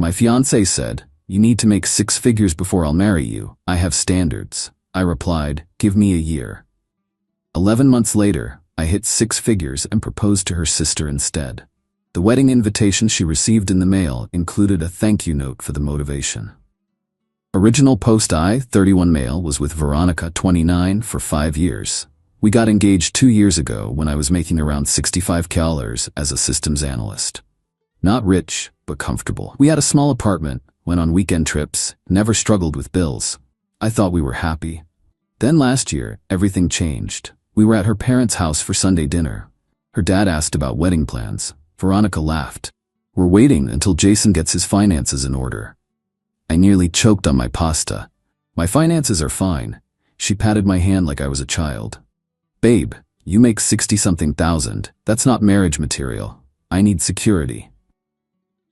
My fiancé said, "You need to make 6 figures before I'll marry you. I have standards." I replied, "Give me a year." 11 months later, I hit 6 figures and proposed to her sister instead. The wedding invitation she received in the mail included a thank you note for the motivation. Original post: I, 31 male, was with Veronica, 29, for 5 years. We got engaged 2 years ago when I was making around $65K as a systems analyst. Not rich, but comfortable. We had a small apartment, went on weekend trips, never struggled with bills. I thought we were happy. Then last year, everything changed. We were at her parents' house for Sunday dinner. Her dad asked about wedding plans. Veronica laughed. "We're waiting until Jason gets his finances in order." I nearly choked on my pasta. "My finances are fine." She patted my hand like I was a child. "Babe, you make 60-something thousand. That's not marriage material. I need security."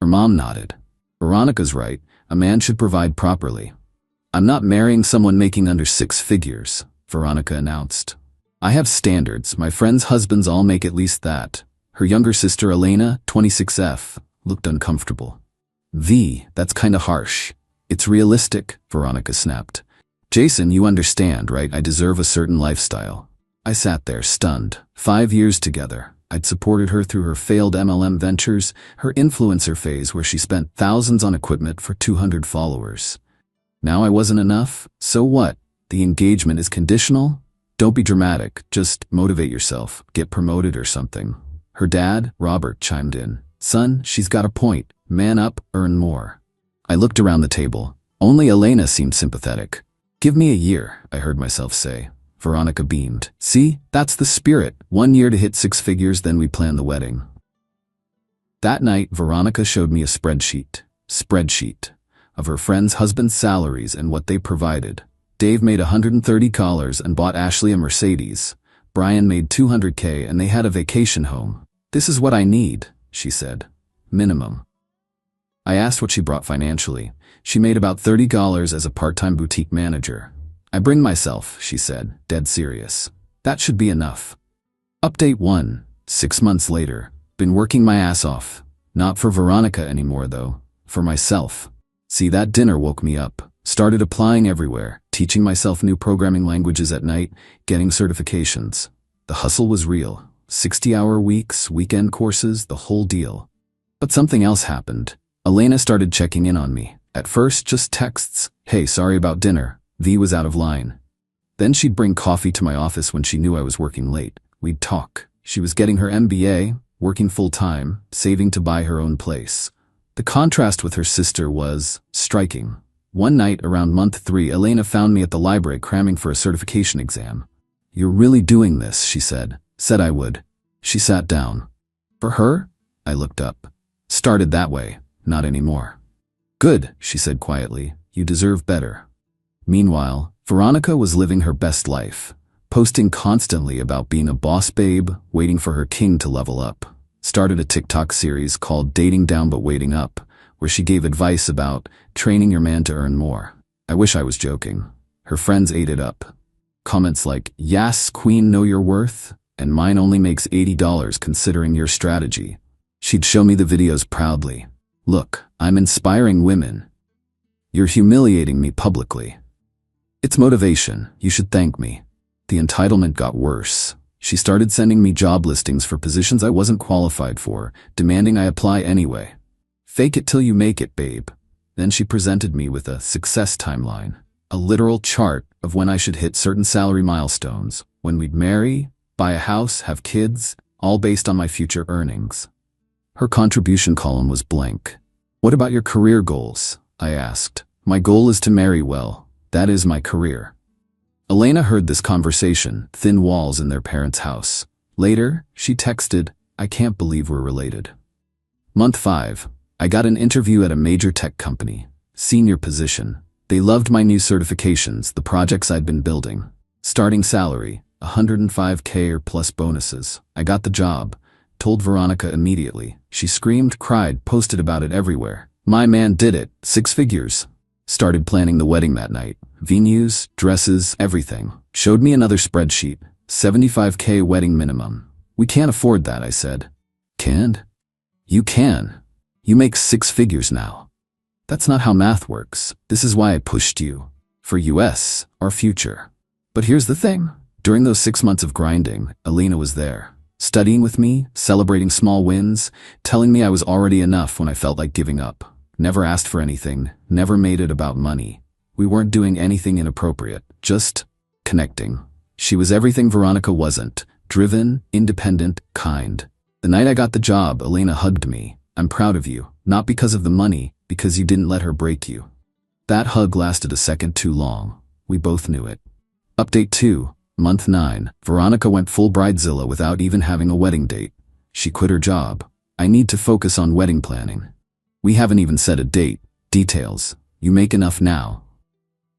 Her mom nodded. "Veronica's right. A man should provide properly." "I'm not marrying someone making under 6 figures, Veronica announced. "I have standards. My friends' husbands all make at least that." Her younger sister Elena, 26F, looked uncomfortable. "That's kinda harsh." "It's realistic," Veronica snapped. "Jason, you understand, right? I deserve a certain lifestyle." I sat there stunned. 5 years together. I'd supported her through her failed MLM ventures, her influencer phase where she spent thousands on equipment for 200 followers. Now I wasn't enough? So what? The engagement is conditional? Don't be dramatic, just motivate yourself, get promoted or something. Her dad, Robert, chimed in. "Son, she's got a point. Man up, earn more." I looked around the table. Only Elena seemed sympathetic. "Give me a year," I heard myself say. Veronica beamed. "See, that's the spirit. 1 year to hit 6 figures, then we plan the wedding." That night, Veronica showed me a spreadsheet of her friends' husbands' salaries and what they provided. Dave made $130 and bought Ashley a Mercedes. Brian made $200K and they had a vacation home. "This is what I need," she said. "Minimum." I asked what she brought financially. She made about $30 as a part-time boutique manager. "I bring myself," she said, dead serious. "That should be enough." Update 1. 6 months later. Been working my ass off. Not for Veronica anymore though. For myself. See, that dinner woke me up. Started applying everywhere, teaching myself new programming languages at night, getting certifications. The hustle was real. 60-hour weeks, weekend courses, the whole deal. But something else happened. Elena started checking in on me. At first, just texts. "Hey, sorry about dinner." V was out of line. Then she'd bring coffee to my office when she knew I was working late. We'd talk. She was getting her MBA, working full-time, saving to buy her own place. The contrast with her sister was striking. One night around month 3, Elena found me at the library cramming for a certification exam. "You're really doing this," she said. Said I would. She sat down. "For her?" I looked up. "Started that way. Not anymore." "Good," she said quietly. "You deserve better." Meanwhile, Veronica was living her best life, posting constantly about being a boss babe, waiting for her king to level up. Started a TikTok series called Dating Down But Waiting Up, where she gave advice about training your man to earn more. I wish I was joking. Her friends ate it up. Comments like, "Yas, queen, know your worth," and "Mine only makes $80 considering your strategy." She'd show me the videos proudly. "Look, I'm inspiring women. You're humiliating me publicly." "It's motivation. You should thank me." The entitlement got worse. She started sending me job listings for positions I wasn't qualified for, demanding I apply anyway. "Fake it till you make it, babe." Then she presented me with a success timeline, a literal chart of when I should hit certain salary milestones, when we'd marry, buy a house, have kids, all based on my future earnings. Her contribution column was blank. "What about your career goals?" I asked. "My goal is to marry well. That is my career." Elena heard this conversation, thin walls in their parents' house. Later, she texted, "I can't believe we're related." Month 5. I got an interview at a major tech company. Senior position. They loved my new certifications, the projects I'd been building. Starting salary, 105K or plus bonuses. I got the job. Told Veronica immediately. She screamed, cried, posted about it everywhere. "My man did it. 6 figures." Started planning the wedding that night. Venues, dresses, everything. Showed me another spreadsheet. 75K wedding minimum. "We can't afford that," I said. "Can't?" "You can. You make 6 figures now." That's not how math works. This is why I pushed you. For US, our future. But here's the thing. During those 6 months of grinding, Alina was there. Studying with me, celebrating small wins, telling me I was already enough when I felt like giving up. Never asked for anything, never made it about money. We weren't doing anything inappropriate, just connecting. She was everything Veronica wasn't. Driven, independent, kind. The night I got the job, Alina hugged me. I'm proud of you, not because of the money, because you didn't let her break you. That hug lasted a second too long. We both knew it. Update 2, month 9. Veronica went full bridezilla without even having a wedding date. She quit her job. I need to focus on wedding planning. We haven't even set a date. Details. You make enough now.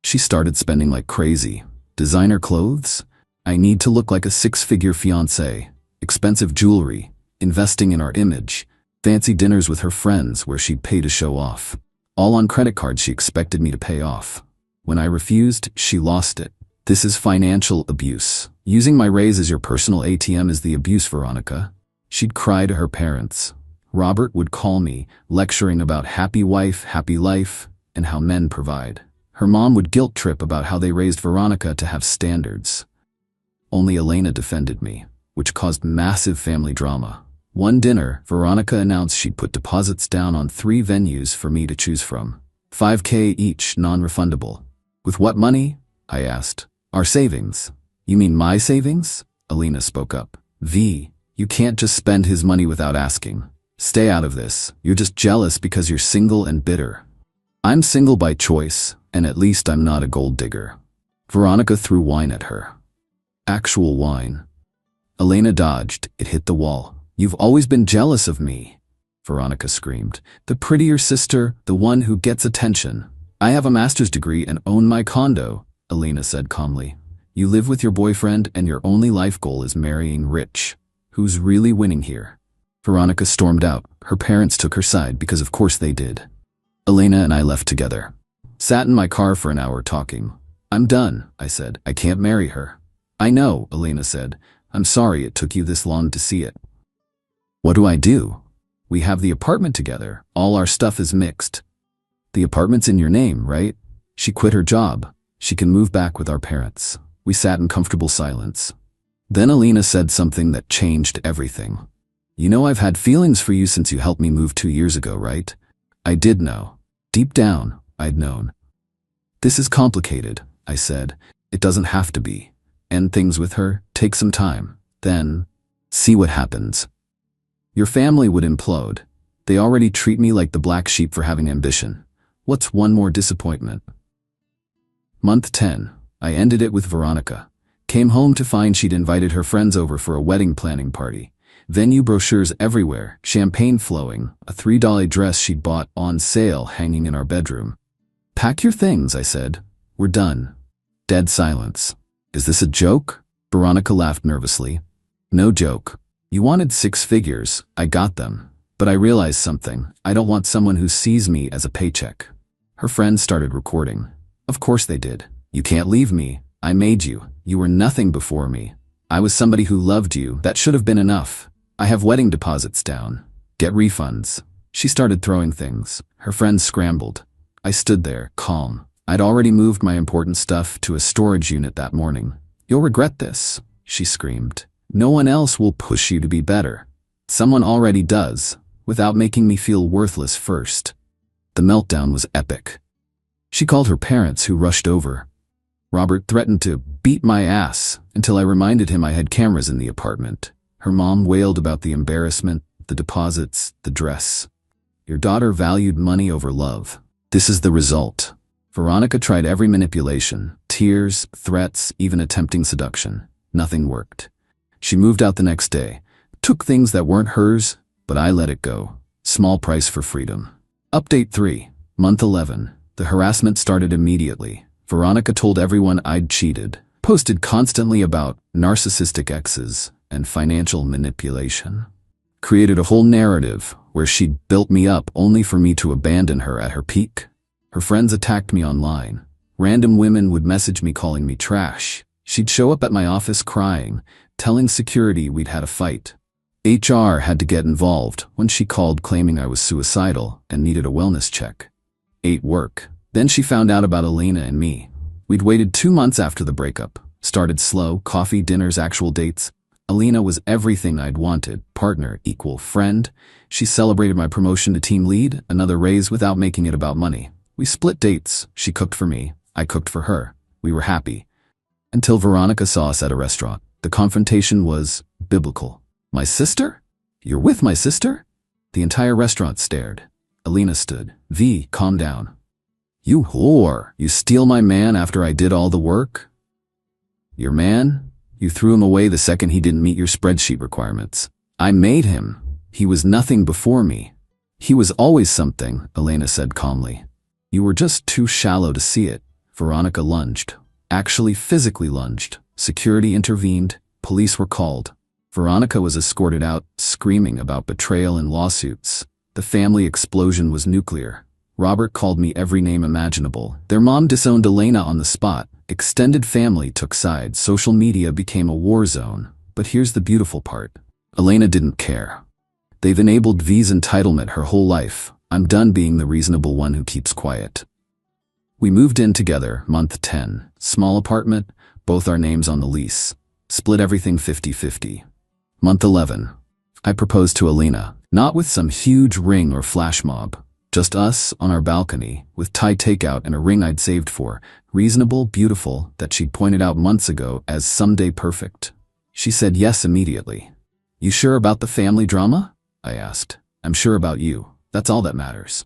She started spending like crazy. Designer clothes? I need to look like a 6-figure fiancé. Expensive jewelry. Investing in our image. Fancy dinners with her friends where she'd pay to show off. All on credit cards she expected me to pay off. When I refused, she lost it. This is financial abuse. Using my raise as your personal ATM is the abuse, Veronica. She'd cry to her parents. Robert would call me, lecturing about happy wife, happy life, and how men provide. Her mom would guilt trip about how they raised Veronica to have standards. Only Elena defended me, which caused massive family drama. One dinner, Veronica announced she'd put deposits down on 3 venues for me to choose from. $5,000 each, non-refundable. With what money? I asked. Our savings. You mean my savings? Alina spoke up. V, you can't just spend his money without asking. Stay out of this. You're just jealous because you're single and bitter. I'm single by choice, and at least I'm not a gold digger. Veronica threw wine at her. Actual wine. Elena dodged. It hit the wall. You've always been jealous of me, Veronica screamed. The prettier sister, the one who gets attention. I have a master's degree and own my condo, Elena said calmly. You live with your boyfriend and your only life goal is marrying rich. Who's really winning here? Veronica stormed out. Her parents took her side because of course they did. Elena and I left together. Sat in my car for an hour talking. I'm done, I said. I can't marry her. I know, Elena said. I'm sorry it took you this long to see it. What do I do? We have the apartment together. All our stuff is mixed. The apartment's in your name, right? She quit her job. She can move back with our parents. We sat in comfortable silence. Then Alina said something that changed everything. You know I've had feelings for you since you helped me move 2 years ago, right? I did know. Deep down, I'd known. This is complicated, I said. It doesn't have to be. End things with her, take some time. Then, see what happens. Your family would implode. They already treat me like the black sheep for having ambition. What's one more disappointment? Month 10. I ended it with Veronica. Came home to find she'd invited her friends over for a wedding planning party. Venue brochures everywhere, champagne flowing, a $3 dress she'd bought on sale hanging in our bedroom. Pack your things, I said. We're done. Dead silence. Is this a joke? Veronica laughed nervously. No joke. You wanted 6 figures. I got them. But I realized something. I don't want someone who sees me as a paycheck. Her friends started recording. Of course they did. You can't leave me. I made you. You were nothing before me. I was somebody who loved you. That should have been enough. I have wedding deposits down. Get refunds. She started throwing things. Her friends scrambled. I stood there, calm. I'd already moved my important stuff to a storage unit that morning. You'll regret this, she screamed. No one else will push you to be better. Someone already does, without making me feel worthless first. The meltdown was epic. She called her parents, who rushed over. Robert threatened to beat my ass until I reminded him I had cameras in the apartment. Her mom wailed about the embarrassment, the deposits, the dress. Your daughter valued money over love. This is the result. Veronica tried every manipulation, tears, threats, even attempting seduction. Nothing worked. She moved out the next day, took things that weren't hers, but I let it go. Small price for freedom. Update 3, month 11. The harassment started immediately. Veronica told everyone I'd cheated, posted constantly about narcissistic exes and financial manipulation. Created a whole narrative where she'd built me up only for me to abandon her at her peak. Her friends attacked me online. Random women would message me calling me trash. She'd show up at my office crying, telling security we'd had a fight. HR had to get involved when she called claiming I was suicidal and needed a wellness check. ate, work. Then she found out about Elena and me. We'd waited 2 months after the breakup. Started slow, coffee, dinners, actual dates. Elena was everything I'd wanted. Partner, equal, friend. She celebrated my promotion to team lead, another raise without making it about money. We split dates. She cooked for me. I cooked for her. We were happy. Until Veronica saw us at a restaurant. The confrontation was biblical. My sister? You're with my sister? The entire restaurant stared. Elena stood. V, calm down. You whore. You steal my man after I did all the work? Your man? You threw him away the second he didn't meet your spreadsheet requirements. I made him. He was nothing before me. He was always something, Elena said calmly. You were just too shallow to see it. Veronica lunged. Actually physically lunged. Security intervened. Police were called. Veronica was escorted out, screaming about betrayal and lawsuits. The family explosion was nuclear. Robert called me every name imaginable. Their mom disowned Elena on the spot. Extended family took sides. Social media became a war zone. But here's the beautiful part. Elena didn't care. They've enabled V's entitlement her whole life. I'm done being the reasonable one who keeps quiet. We moved in together, month 10. Small apartment, both our names on the lease. Split everything 50-50. Month 11. I proposed to Elena, not with some huge ring or flash mob. Just us on our balcony, with Thai takeout and a ring I'd saved for. Reasonable, beautiful, that she'd pointed out months ago as someday perfect. She said yes immediately. You sure about the family drama? I asked. I'm sure about you. That's all that matters.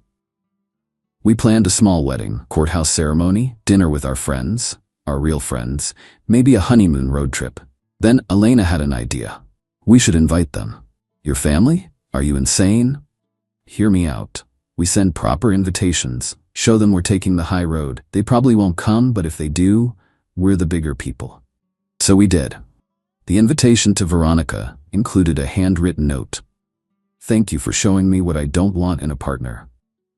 We planned a small wedding, courthouse ceremony, dinner with our friends, our real friends, maybe a honeymoon road trip. Then Elena had an idea. We should invite them. Your family? Are you insane? Hear me out. We send proper invitations. Show them we're taking the high road. They probably won't come, but if they do, we're the bigger people. So we did. The invitation to Veronica included a handwritten note. Thank you for showing me what I don't want in a partner.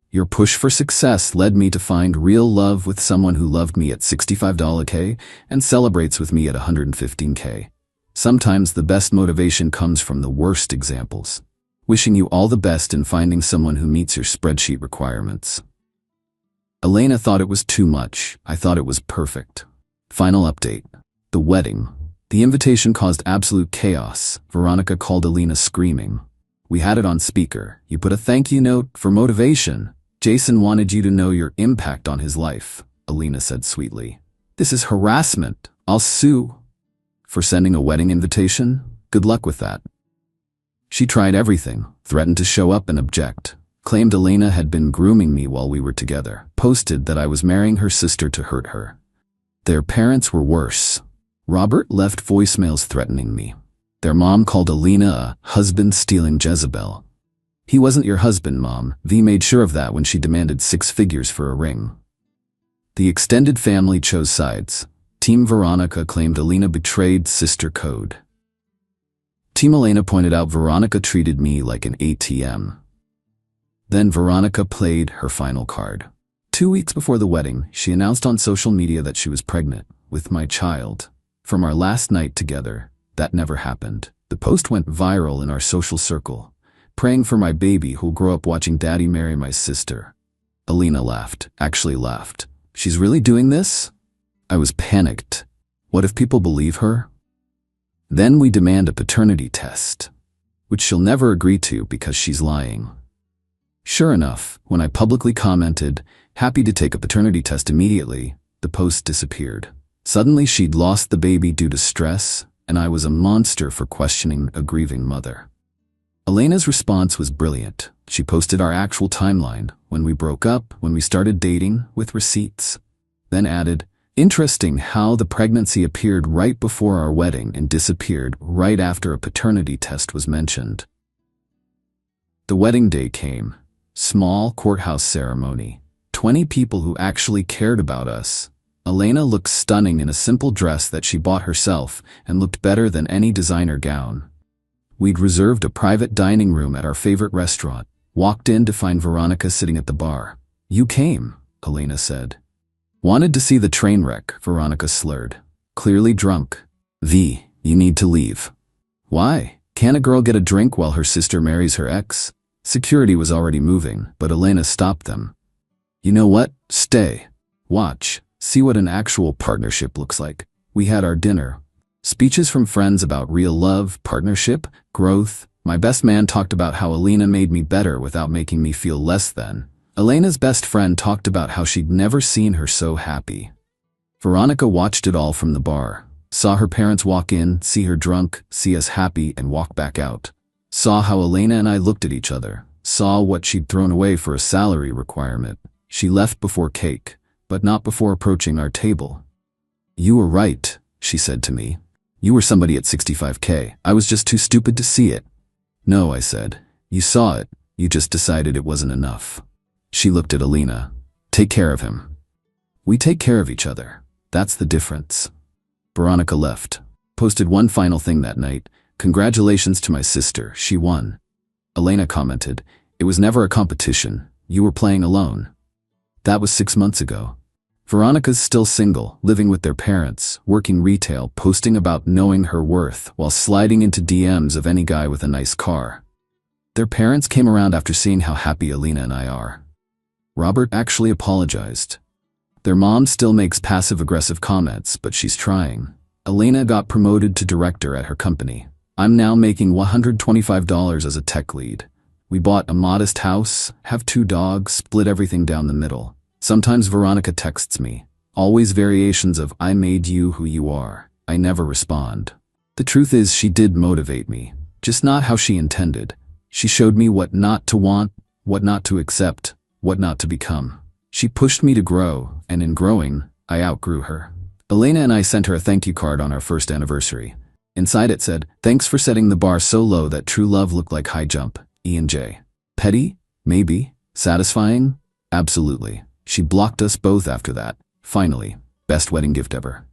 Your push for success led me to find real love with someone who loved me at $65K and celebrates with me at $115K. Sometimes the best motivation comes from the worst examples. Wishing you all the best in finding someone who meets your spreadsheet requirements. Elena thought it was too much. I thought it was perfect. Final update. The wedding. The invitation caused absolute chaos. Veronica called Elena screaming. We had it on speaker. You put a thank you note for motivation. Jason wanted you to know your impact on his life, Elena said sweetly. This is harassment. I'll sue. For sending a wedding invitation? Good luck with that. She tried everything, threatened to show up and object, claimed Elena had been grooming me while we were together, posted that I was marrying her sister to hurt her. Their parents were worse. Robert left voicemails threatening me. Their mom called Elena a husband-stealing Jezebel. He wasn't your husband, Mom. V made sure of that when she demanded 6 figures for a ring. The extended family chose sides. Team Veronica claimed Elena betrayed sister code. Team Elena pointed out Veronica treated me like an ATM. Then Veronica played her final card. 2 weeks before the wedding, she announced on social media that she was pregnant with my child. From our last night together, that never happened. The post went viral in our social circle. Praying for my baby who'll grow up watching daddy marry my sister. Elena laughed, actually laughed. She's really doing this? I was panicked. What if people believe her? Then we demand a paternity test, which she'll never agree to because she's lying. Sure enough, when I publicly commented, happy to take a paternity test immediately, the post disappeared. Suddenly she'd lost the baby due to stress, and I was a monster for questioning a grieving mother. Elena's response was brilliant. She posted our actual timeline, when we broke up, when we started dating, with receipts. Then added, interesting how the pregnancy appeared right before our wedding and disappeared right after a paternity test was mentioned. The wedding day came. Small courthouse ceremony. 20 people who actually cared about us. Elena looked stunning in a simple dress that she bought herself and looked better than any designer gown. We'd reserved a private dining room at our favorite restaurant. Walked in to find Veronica sitting at the bar. You came, Elena said. Wanted to see the train wreck, Veronica slurred. Clearly drunk. V, you need to leave. Why? Can't a girl get a drink while her sister marries her ex? Security was already moving, but Elena stopped them. You know what? Stay. Watch. See what an actual partnership looks like. We had our dinner. Speeches from friends about real love, partnership, growth. My best man talked about how Alina made me better without making me feel less than. Elena's best friend talked about how she'd never seen her so happy. Veronica watched it all from the bar. Saw her parents walk in, see her drunk, see us happy, and walk back out. Saw how Elena and I looked at each other. Saw what she'd thrown away for a salary requirement. She left before cake, but not before approaching our table. You were right, she said to me. You were somebody at 65K. I was just too stupid to see it. No, I said. You saw it. You just decided it wasn't enough. She looked at Alina. Take care of him. We take care of each other. That's the difference. Veronica left. Posted one final thing that night. Congratulations to my sister. She won. Elena commented, it was never a competition. You were playing alone. That was 6 months ago. Veronica's still single, living with their parents, working retail, posting about knowing her worth while sliding into DMs of any guy with a nice car. Their parents came around after seeing how happy Alina and I are. Robert actually apologized. Their mom still makes passive-aggressive comments, but she's trying. Elena got promoted to director at her company. I'm now making $125 as a tech lead. We bought a modest house, have 2 dogs, split everything down the middle. Sometimes Veronica texts me. Always variations of I made you who you are. I never respond. The truth is she did motivate me, just not how she intended. She showed me what not to want, what not to accept, what not to become. She pushed me to grow, and in growing, I outgrew her. Elena and I sent her a thank you card on our first anniversary. Inside it said, thanks for setting the bar so low that true love looked like high jump, E&J. Petty? Maybe. Satisfying? Absolutely. She blocked us both after that. Finally, best wedding gift ever.